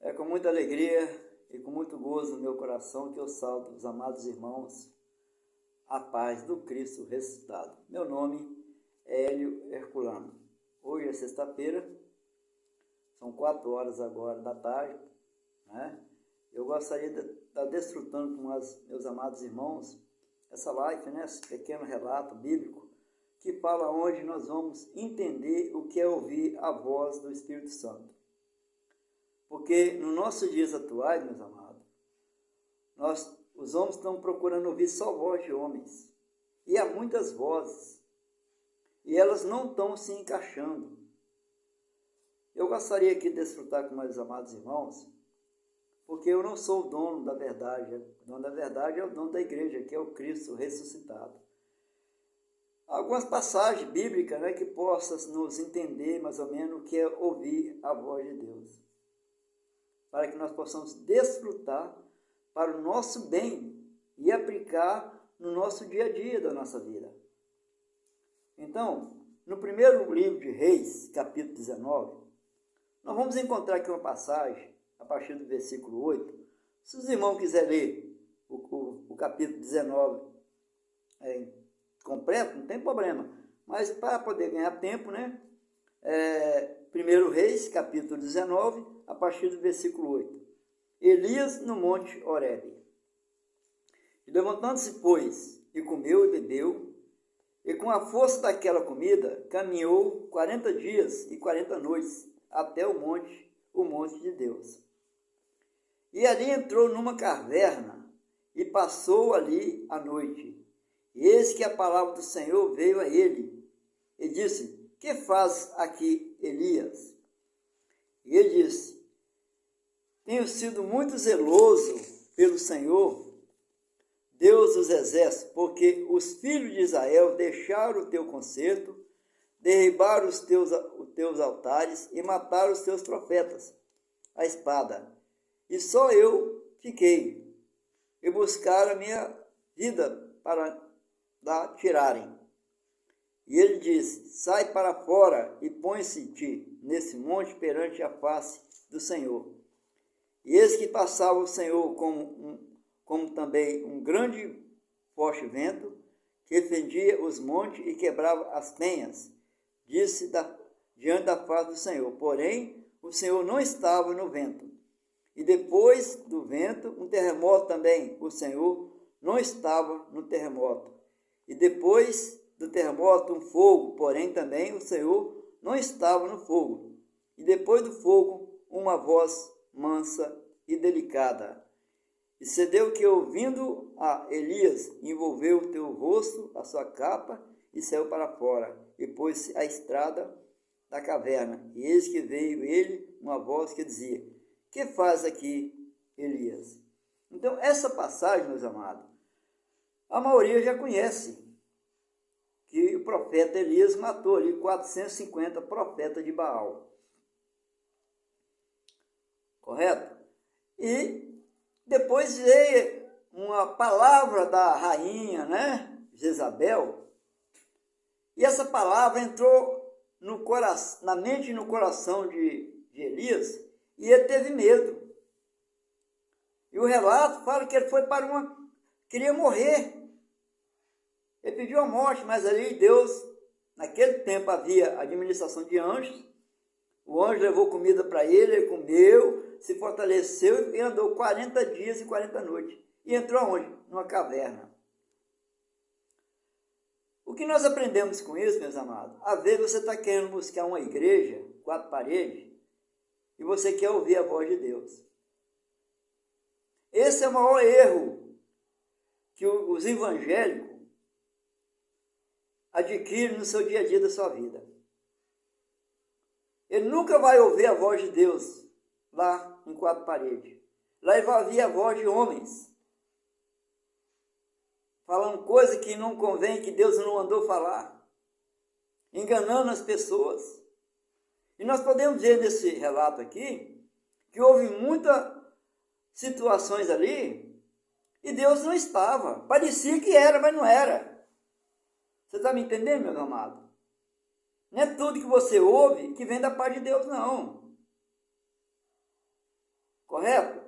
É com muita alegria e com muito gozo no meu coração que eu saldo os amados irmãos a paz do Cristo ressuscitado. Meu nome é Hélio Herculano. Hoje é sexta-feira, são 4 horas agora da tarde, né? Eu gostaria de estar desfrutando com os meus amados irmãos essa live, né? Esse pequeno relato bíblico que fala onde nós vamos entender o que é ouvir a voz do Espírito Santo. Porque nos nossos dias atuais, meus amados, os homens estão procurando ouvir só voz de homens. E há muitas vozes. E elas não estão se encaixando. Eu gostaria aqui de desfrutar com meus amados irmãos, porque eu não sou o dono da verdade. O dono da verdade é o dono da igreja, que é o Cristo ressuscitado. Algumas passagens bíblicas, né, que possam nos entender mais ou menos o que é ouvir a voz de Deus, para que nós possamos desfrutar para o nosso bem e aplicar no nosso dia a dia da nossa vida. Então, no primeiro livro de Reis, capítulo 19, nós vamos encontrar aqui uma passagem, a partir do versículo 8. Se os irmãos quiserem ler o capítulo 19 completo, não tem problema. Mas para poder ganhar tempo, né? 1 Reis, capítulo 19, a partir do versículo 8. Elias no monte Horebe. E levantando-se, pois, e comeu e bebeu, e com a força daquela comida, caminhou 40 dias e 40 noites, até o monte de Deus. E ali entrou numa caverna, e passou ali a noite. E eis que a palavra do Senhor veio a ele, e disse: que faz aqui, Elias? E ele disse: tenho sido muito zeloso pelo Senhor, Deus dos exércitos, porque os filhos de Israel deixaram o teu concerto, derribaram os teus altares e mataram os teus profetas, a espada. E só eu fiquei, e buscaram a minha vida para da tirarem. E ele disse: sai para fora e põe-se-te nesse monte perante a face do Senhor. E eis que passava o Senhor como também um grande forte vento, que fendia os montes e quebrava as penhas, disse diante da face do Senhor. Porém, o Senhor não estava no vento. E depois do vento, um terremoto também. O Senhor não estava no terremoto. E depois do terremoto, um fogo. Porém, também o Senhor não estava no fogo. E depois do fogo, uma voz mansa e delicada. E sucedeu que, ouvindo a Elias, envolveu o teu rosto, a sua capa, e saiu para fora, e pôs-se à estrada da caverna. E eis que veio ele uma voz que dizia: que faz aqui, Elias? Então, essa passagem, meus amados, a maioria já conhece, que o profeta Elias matou ali 450 profetas de Baal. Correto? E depois veio uma palavra da rainha, né, Jezabel, e essa palavra entrou na mente e no coração de Elias, e ele teve medo. E o relato fala que ele foi queria morrer. Ele pediu a morte, mas ali Deus, naquele tempo havia administração de anjos. O anjo levou comida para ele, ele comeu, se fortaleceu e andou 40 dias e 40 noites. E entrou aonde? Numa caverna. O que nós aprendemos com isso, meus amados? Às vezes você está querendo buscar uma igreja, 4 paredes, e você quer ouvir a voz de Deus. Esse é o maior erro que os evangélicos adquirem no seu dia a dia da sua vida. Ele nunca vai ouvir a voz de Deus lá em 4 paredes. Lá ele vai ouvir a voz de homens, falando coisa que não convém, que Deus não mandou falar, enganando as pessoas. E nós podemos ver nesse relato aqui, que houve muitas situações ali, e Deus não estava. Parecia que era, mas não era. Você está me entendendo, meu amado? Não é tudo que você ouve que vem da parte de Deus, não. correto,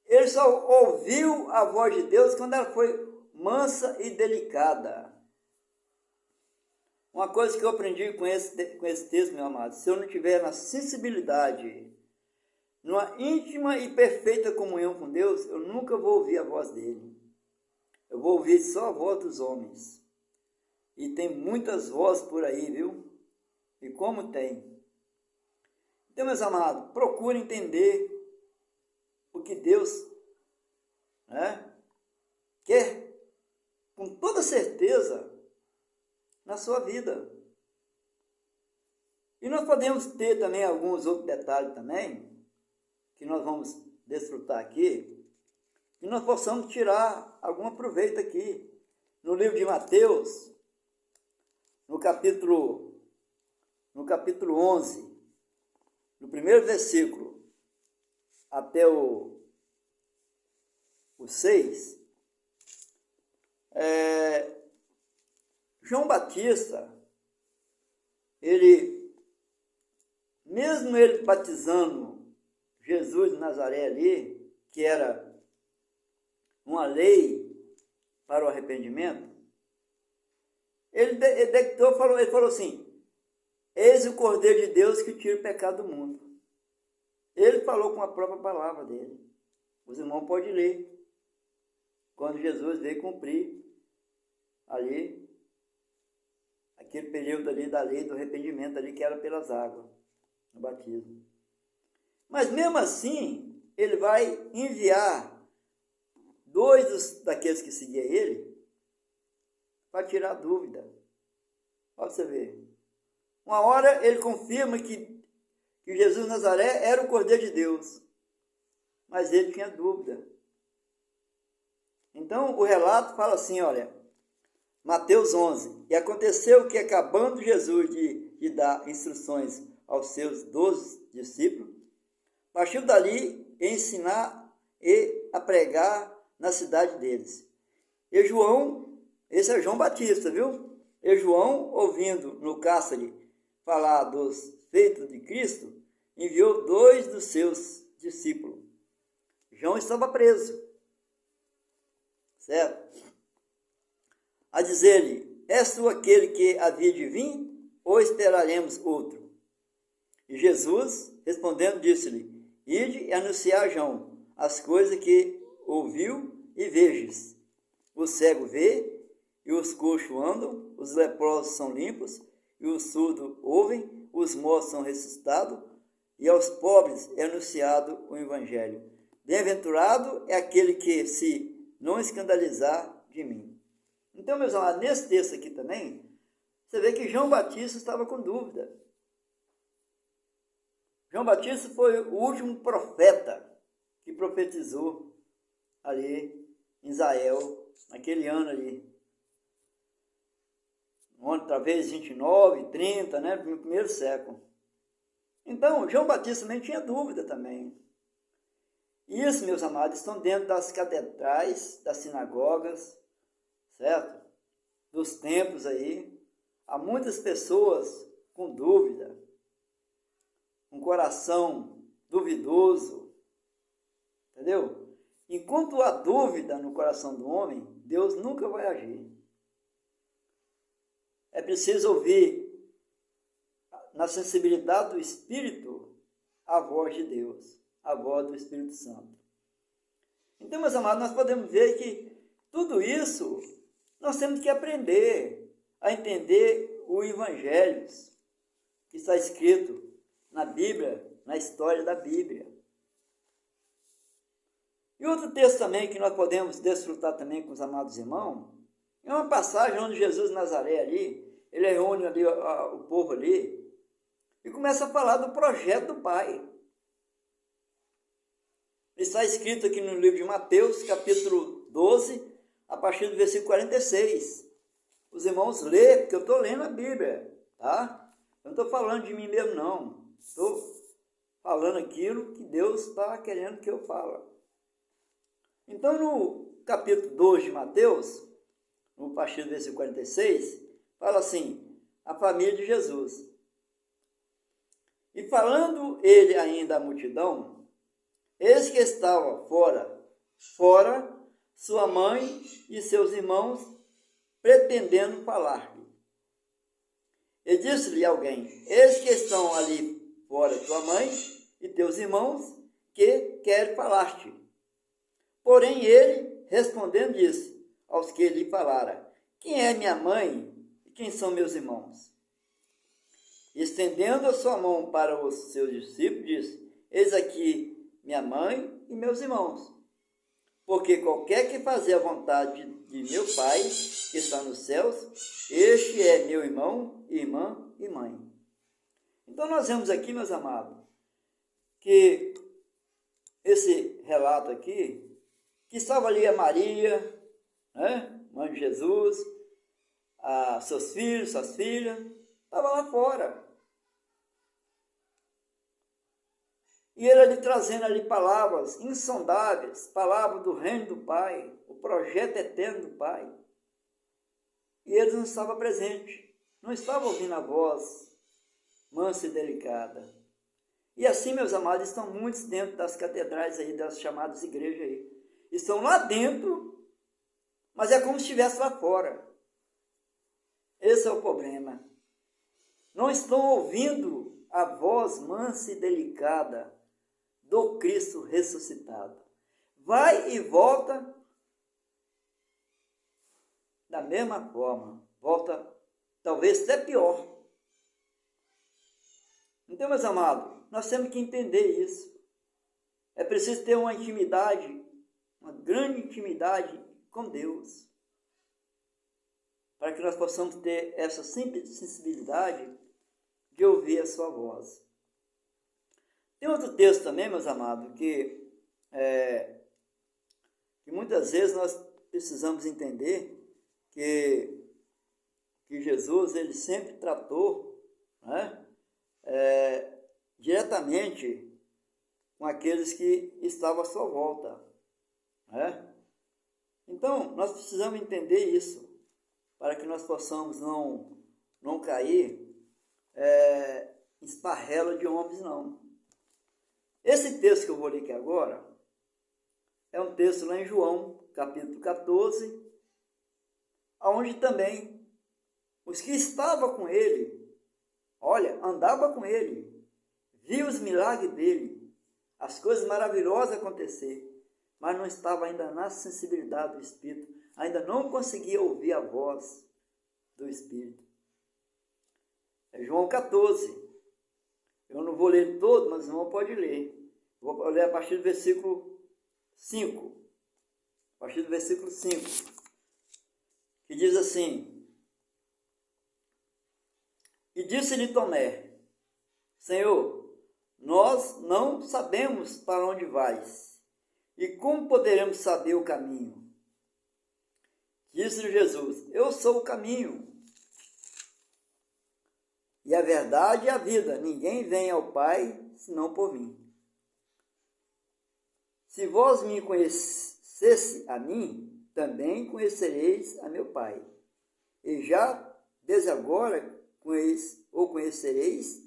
ele só ouviu a voz de Deus quando ela foi mansa e delicada. Uma coisa que eu aprendi com esse texto, meu amado, se eu não tiver na sensibilidade, numa íntima e perfeita comunhão com Deus, eu nunca vou ouvir a voz dele. Eu vou ouvir só a voz dos homens. E tem muitas vozes por aí, viu? E como tem. Então, meus amados, procure entender o que Deus, né, quer, com toda certeza, na sua vida. E nós podemos ter também alguns outros detalhes também, que nós vamos desfrutar aqui, e nós possamos tirar algum proveito aqui. No livro de Mateus, no capítulo 11, no primeiro versículo até o 6, João Batista, mesmo ele batizando Jesus de Nazaré ali, que era uma lei para o arrependimento, ele falou assim, eis o Cordeiro de Deus que tira o pecado do mundo. Ele falou com a própria palavra dele. Os irmãos podem ler. Quando Jesus veio cumprir ali, aquele período ali da lei do arrependimento ali, que era pelas águas, no batismo. Mas mesmo assim, ele vai enviar dois daqueles que seguiam ele para tirar a dúvida. Olha você ver. Uma hora ele confirma que Jesus de Nazaré era o Cordeiro de Deus, mas ele tinha dúvida. Então o relato fala assim, olha, Mateus 11, e aconteceu que acabando Jesus de dar instruções aos seus 12 discípulos, partiu dali a ensinar e a pregar na cidade deles. E João, esse é João Batista, viu? E João, ouvindo no cárcere falar dos feitos de Cristo, enviou 2 dos seus discípulos. João estava preso, certo? A dizer-lhe, és tu aquele que havia de vir, ou esperaremos outro? E Jesus, respondendo, disse-lhe, ide e anunciar a João as coisas que ouviu e vejas. O cego vê, e os coxos andam, os leprosos são limpos, e os surdos ouvem, os mortos são ressuscitados, e aos pobres é anunciado o Evangelho. Bem-aventurado é aquele que se não escandalizar de mim. Então, meus amados, nesse texto aqui também, você vê que João Batista estava com dúvida. João Batista foi o último profeta que profetizou ali em Israel, naquele ano ali. No ano, talvez, 29, 30, né, no primeiro século. Então, João Batista também tinha dúvida também. Isso, meus amados, estão dentro das catedrais, das sinagogas, certo? Dos templos aí. Há muitas pessoas com dúvida, um coração duvidoso, entendeu? Enquanto há dúvida no coração do homem, Deus nunca vai agir. É preciso ouvir, na sensibilidade do Espírito, a voz de Deus, a voz do Espírito Santo. Então, meus amados, nós podemos ver que tudo isso nós temos que aprender a entender o Evangelho que está escrito na Bíblia, na história da Bíblia. E outro texto também que nós podemos desfrutar também com os amados irmãos, é uma passagem onde Jesus de Nazaré ali, ele reúne ali o povo ali, e começa a falar do projeto do Pai. Está escrito aqui no livro de Mateus, capítulo 12, a partir do versículo 46. Os irmãos lêem, porque eu estou lendo a Bíblia, tá? Eu não estou falando de mim mesmo, não. Estou falando aquilo que Deus está querendo que eu fale. Então, no capítulo 12 de Mateus, no partir do versículo 46, fala assim, a família de Jesus. E falando ele ainda à multidão, eis que estava fora sua mãe e seus irmãos, pretendendo falar-lhe. E disse-lhe alguém: eis que estão ali fora tua mãe e teus irmãos, que querem falar-te. Porém ele, respondendo, disse aos que lhe falara: quem é minha mãe e quem são meus irmãos? Estendendo a sua mão para os seus discípulos, disse: eis aqui minha mãe e meus irmãos. Porque qualquer que fazer a vontade de meu Pai, que está nos céus, este é meu irmão, irmã e mãe. Então nós vemos aqui, meus amados, que esse relato aqui, que estava ali a Maria, né, mãe de Jesus, seus filhos, suas filhas, estava lá fora. E ele ali trazendo ali palavras insondáveis, palavras do reino do Pai, o projeto eterno do Pai. E eles não estavam presentes, não estavam ouvindo a voz mansa e delicada. E assim, meus amados, estão muitos dentro das catedrais aí, das chamadas igrejas aí. Estão lá dentro, mas é como se estivesse lá fora. Esse é o problema. Não estão ouvindo a voz mansa e delicada do Cristo ressuscitado. Vai e volta da mesma forma. Volta talvez até pior. Então, meus amados, nós temos que entender isso. É preciso ter uma intimidade, uma grande intimidade com Deus, para que nós possamos ter essa sensibilidade de ouvir a sua voz. Tem outro texto também, meus amados, que muitas vezes nós precisamos entender que Jesus, ele sempre tratou, né, diretamente com aqueles que estavam à sua volta, né? Então, nós precisamos entender isso, para que nós possamos não cair em esparrela de homens, não. Esse texto que eu vou ler aqui agora é um texto lá em João, capítulo 14, onde também os que estavam com ele, olha, andava com ele, viu os milagres dele, as coisas maravilhosas acontecer, mas não estava ainda na sensibilidade do Espírito, ainda não conseguia ouvir a voz do Espírito. É João 14. Eu não vou ler todo, mas o irmão pode ler. Vou ler a partir do versículo 5. A partir do versículo 5. Que diz assim: e disse-lhe Tomé: Senhor, nós não sabemos para onde vais, e como poderemos saber o caminho? Disse-lhe Jesus: eu sou o caminho, e a verdade e a vida. Ninguém vem ao Pai, senão por mim. Se vós me conhecesse a mim, também conhecereis a meu Pai. E já desde agora o conhecereis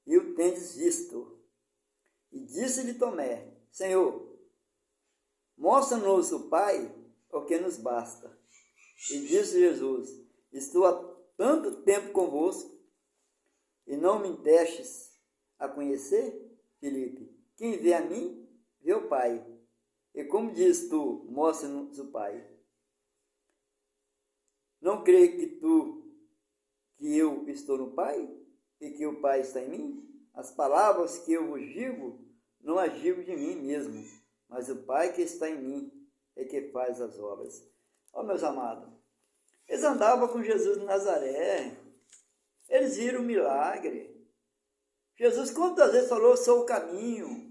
e o tendes visto. E disse-lhe Tomé: Senhor, mostra-nos o Pai, porque nos basta. E disse Jesus: estou há tanto tempo convosco, e não me destes a conhecer, Filipe? Quem vê a mim, vê o Pai. E como diz tu, mostra-nos o Pai? Não creio que eu estou no Pai, e que o Pai está em mim? As palavras que eu vos digo, não as digo de mim mesmo, mas o Pai que está em mim é que faz as obras. Ó, meus amados, eles andavam com Jesus de Nazaré, eles viram o milagre. Jesus quantas vezes falou: eu sou o caminho.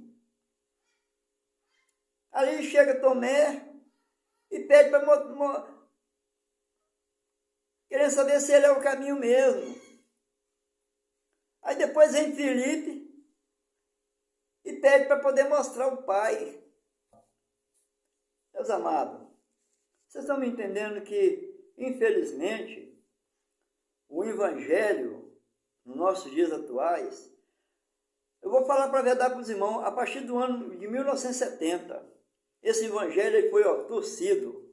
Ali chega Tomé e pede para querendo saber se ele é o caminho mesmo. Aí depois vem Filipe e pede para poder mostrar o Pai. Meus amados, vocês estão me entendendo que, infelizmente, o Evangelho, nos nossos dias atuais, Eu vou falar para a verdade para os irmãos, a partir do ano de 1970, esse evangelho ele foi torcido,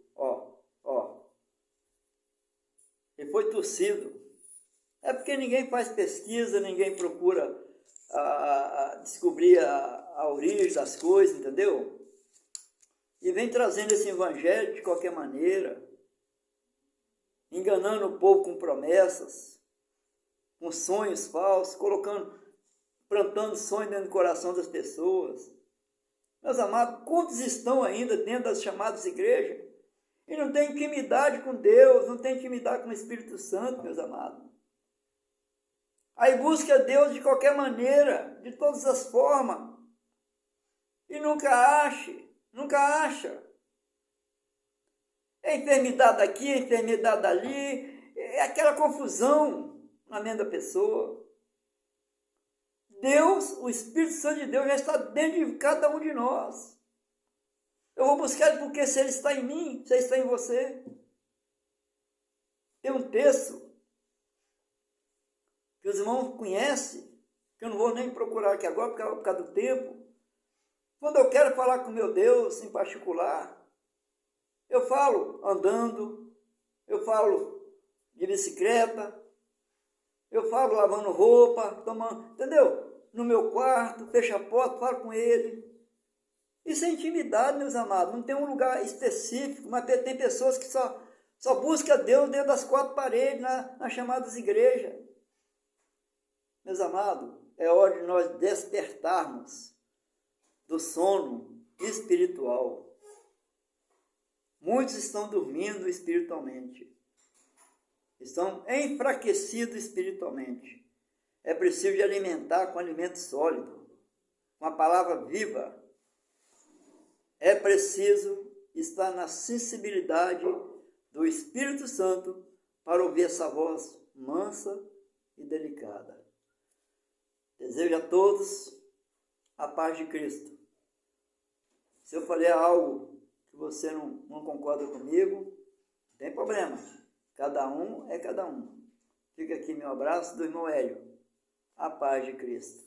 ele foi torcido. É porque ninguém faz pesquisa, ninguém procura descobrir a origem das coisas, entendeu? E vem trazendo esse evangelho de qualquer maneira, enganando o povo com promessas, com sonhos falsos, plantando sonhos dentro do coração das pessoas. Meus amados, quantos estão ainda dentro das chamadas igrejas e não tem intimidade com Deus, não tem intimidade com o Espírito Santo, meus amados? Aí busca Deus de qualquer maneira, de todas as formas, e nunca acha. É enfermidade aqui, é enfermidade ali, é aquela confusão na mente da pessoa. Deus, o Espírito Santo de Deus já está dentro de cada um de nós. Eu vou buscar ele porque se ele está em mim, se ele está em você. Tem um texto que os irmãos conhecem, que eu não vou nem procurar aqui agora por causa do tempo. Quando eu quero falar com meu Deus em particular, eu falo andando, eu falo de bicicleta, eu falo lavando roupa, tomando, entendeu? No meu quarto, fecho a porta, falo com ele. Isso é intimidade, meus amados. Não tem um lugar específico, mas tem pessoas que só buscam Deus dentro das quatro paredes, nas chamadas igrejas. Meus amados, é hora de nós despertarmos do sono espiritual. Muitos estão dormindo espiritualmente. Estão enfraquecidos espiritualmente. É preciso de alimentar com alimento sólido, com a palavra viva. É preciso estar na sensibilidade do Espírito Santo para ouvir essa voz mansa e delicada. Desejo a todos a paz de Cristo. Se eu falei algo que você não concorda comigo, não tem problema. Cada um é cada um. Fica aqui meu abraço do irmão Hélio. A paz de Cristo.